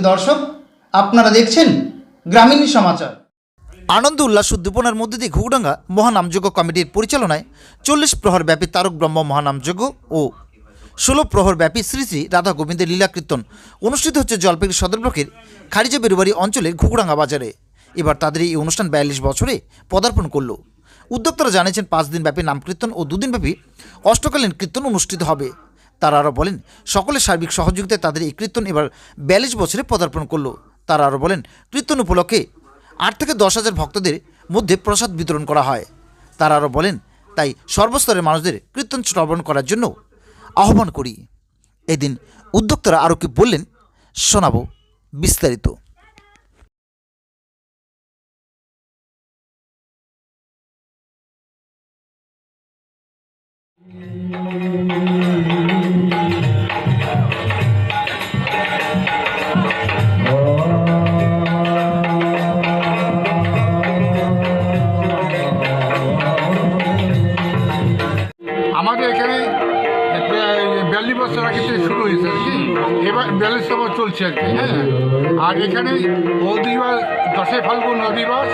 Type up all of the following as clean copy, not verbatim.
সুপ্রিয় দর্শক, আপনারা দেখছেন গ্রামীণ সমাচার। আনন্দ উল্লাস উদ্দীপনার মধ্যে দিয়ে ঘুঘুডাঙ্গা মহানামযজ্ঞ কমিটির পরিচালনায় 40 প্রহর ব্যাপী তারক ব্রহ্ম মহানামযজ্ঞ ও 16 প্রহর ব্যাপী শ্রী শ্রী রাধা গোবিন্দের লীলা কীর্তন অনুষ্ঠিত হচ্ছে জলপাইগুড়ি সদর ব্লকের খারিজা বেরুবাড়ি অঞ্চলের ঘুঘুডাঙ্গা বাজারে। এবার তাদের এই অনুষ্ঠান 42 বছরে পদার্পণ করল। উদ্যোক্তারা জানিয়েছেন 5 দিন ব্যাপী নাম কীর্তন ও 2 দিন ব্যাপী অষ্টকালীন কীর্তন অনুষ্ঠিত হবে। তারা আরও বলেন, সকলের সার্বিক সহযোগিতায় তাদের এই কীর্তন এবার 42 বছরে পদার্পণ করল। তারা আরও বলেন, কীর্তন উপলক্ষে 8 থেকে 10,000 ভক্তদের মধ্যে প্রসাদ বিতরণ করা হয়। তারা আরও বলেন, তাই সর্বস্তরের মানুষদের কীর্তন শ্রবণ করার জন্য আহ্বান করি। এদিন উদ্যোক্তারা আরও কি বললেন শোনাবো বিস্তারিত। আমাদের এখানে 42 বছর আগে থেকে শুরু হয়েছে আর কি, এবার 42তম চলছে আর কি। হ্যাঁ, আর এখানে অধিবাস 10 ফাল্গুন অধিবাস,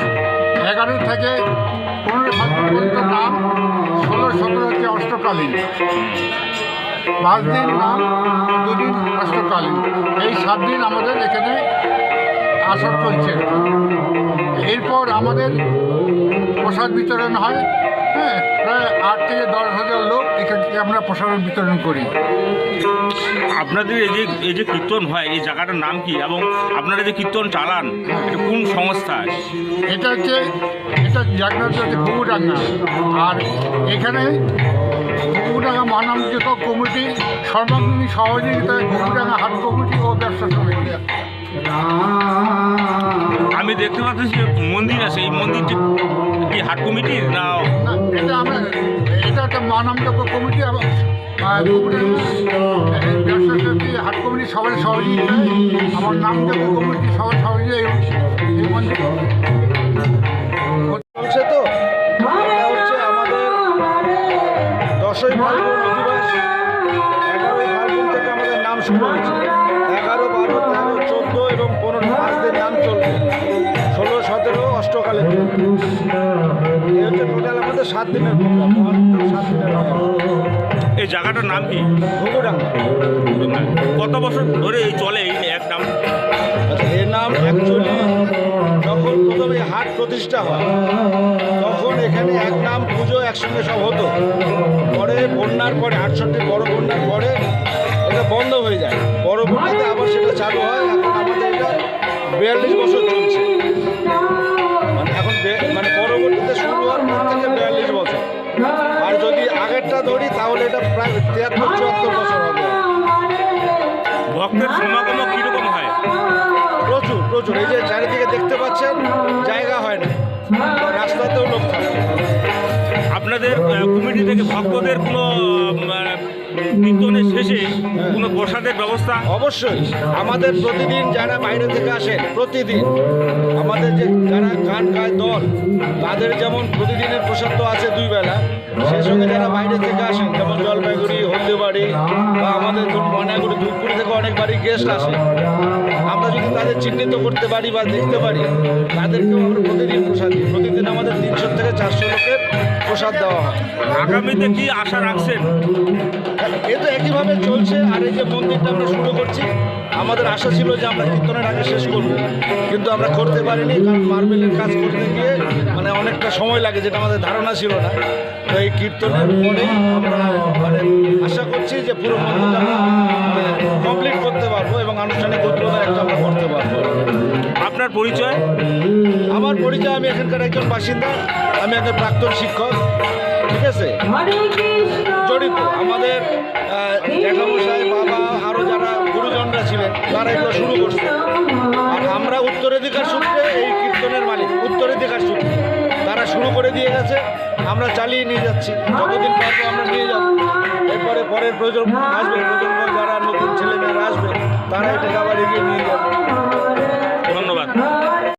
11 থেকে 15 ফাল্গুন পর্যন্ত নাম, 16, 17 হচ্ছে অষ্টকালীন, 5 দিন নাম, 2 দিন অষ্টকালীন, এই 7 দিন আমাদের এখানে আসর চলছে। এরপর আমাদের প্রসাদ বিতরণ হয়। হ্যাঁ, প্রায় 8 থেকে 10,000 লোক এখান থেকে আমরা প্রসাদ বিতরণ করি। আপনাদের এই যে কীর্তন হয়, এই জায়গাটার নাম কি এবং আপনারা যে কীর্তন চালান এটা কোন সংস্থায়? এটা জায়গাটা হচ্ছে ঘুঘুডাঙ্গা, আর এখানে ঘুঘুডাঙ্গা মহানামযজ্ঞ কমিটি সর্বাঙ্গীন সহযোগিতায় ঘুঘুডাঙ্গা হাট কমিটি ও ব্যবসা সমিতি। আমি দেখতে পাচ্ছি যে মন্দির আছে, এই মন্দিরটি কি হাট কমিটির না? এটা একটা মহানামযজ্ঞ কমিটি এবং ব্যবসা সমিতি, হাট কমিটি সবাই সহযোগিতায়, আমার নামযজ্ঞ কমিটি সবাই সহযোগিতায় এই মন্দির চলছে। তো এটা হচ্ছে আমাদের 10ই ফাল্গুন অধিবাস, 11ই ফাল্গুন থেকে আমাদের নাম শুরু হয়েছে। 11, 12, 13, 14 এবং 15 5 দিন নাম চলবে। 16, 17 অষ্টকালীন। এই হচ্ছে টোটাল আমাদের 7 দিনের প্রোগ্রাম। 7 দিনের এই জায়গাটার নাম কি? ঘুঘুডাঙ্গা। কত বছর ধরে এই চলে এই এক নাম? আচ্ছা, এর নাম অ্যাকচুয়ালি যখন প্রথমে হাট প্রতিষ্ঠা হয় তখন এখানে এক নাম পুজো একসঙ্গে সব হতো। পরে বন্যার পরে 68 বড় বন্যার পরে এটা বন্ধ হয়ে যায়। বড় বন্যাতে আবার সেটা চালু হয়। এখন আমাদের এটা 42 বছর চলছে। এখন পরবর্তীতে শুরু হওয়ার পর থেকে 42 বছর। আর যদি আগেরটা ধরি তাহলে এটা প্রায় 73-74 বছর হবে। ভক্তের সমাগম কীরকম হয়? প্রচুর প্রচুর। এই যে চারিদিকে দেখতে পাচ্ছেন, জায়গা হয় না, রাস্তাতেও লোক থাকে। আপনাদের কমিটি থেকে ভক্তদের কোনো কীর্তনের শেষে কোনো প্রসাদের ব্যবস্থা? অবশ্যই আমাদের প্রতিদিন যারা বাইরে থেকে আসেন, প্রতিদিন আমাদের যে যারা গান গায় দল, তাদের যেমন প্রতিদিনের প্রসাদ তো আছে 2 বেলা, সেই সঙ্গে যারা বাইরে থেকে আসেন যেমন জলপাইগুড়ি, হলদিবাড়ি বা আমাদের ময়নাগুড়ি, ধূপগুড়ি থেকে অনেক বাড়ি গেস্ট আসে, আমরা যদি তাদের চিহ্নিত করতে পারি বা দেখতে পারি, তাদেরকেও আমরা প্রতিদিন প্রসাদ দিই। প্রতিদিন আমাদের 300 থেকে 400 লোকের প্রসাদ দেওয়া হয়। আগামীতে কি আশা রাখছেন? এ তো একইভাবে চলছে। আর এই যে মন্দিরটা আমরা শুরু করছি, আমাদের আশা ছিল যে আমরা কীর্তনের আগে শেষ করব, কিন্তু আমরা করতে পারিনি, কারণ মার্বেলের কাজ করতে গিয়ে অনেকটা সময় লাগে, যেটা আমাদের ধারণা ছিল না। তো এই কীর্তনের পরে আমরা আশা করছি যে পুরো মন্দিরটা আমরা কমপ্লিট করতে পারবো এবং আনুষ্ঠানিক উদ্বোধন একটা আমরা করতে পারবো। আপনার পরিচয়? আমার পরিচয়, আমি এখানকার একজন বাসিন্দা, আমি একজন প্রাক্তন শিক্ষক। ঠিক আছে, জড়িত আমাদের জ্যাঠামশাই, বাবা, আরও যারা গুরুজনরা ছিলেন তারা এগুলো শুরু করছে। আর আমরা উত্তরাধিকার সূত্রে এই কীর্তনের মালিক, উত্তরাধিকার সূত্রে তারা শুরু করে দিয়ে গেছে, আমরা চালিয়ে নিয়ে যাচ্ছি। যতদিন পারবো আমরা নিয়ে যাব। এরপরে পরের প্রজন্ম আসবে, প্রজন্ম যারা নতুন ছেলেমেয়েরা আসবে, তারা এটাকে আবার এগিয়ে নিয়ে যাবে। ধন্যবাদ।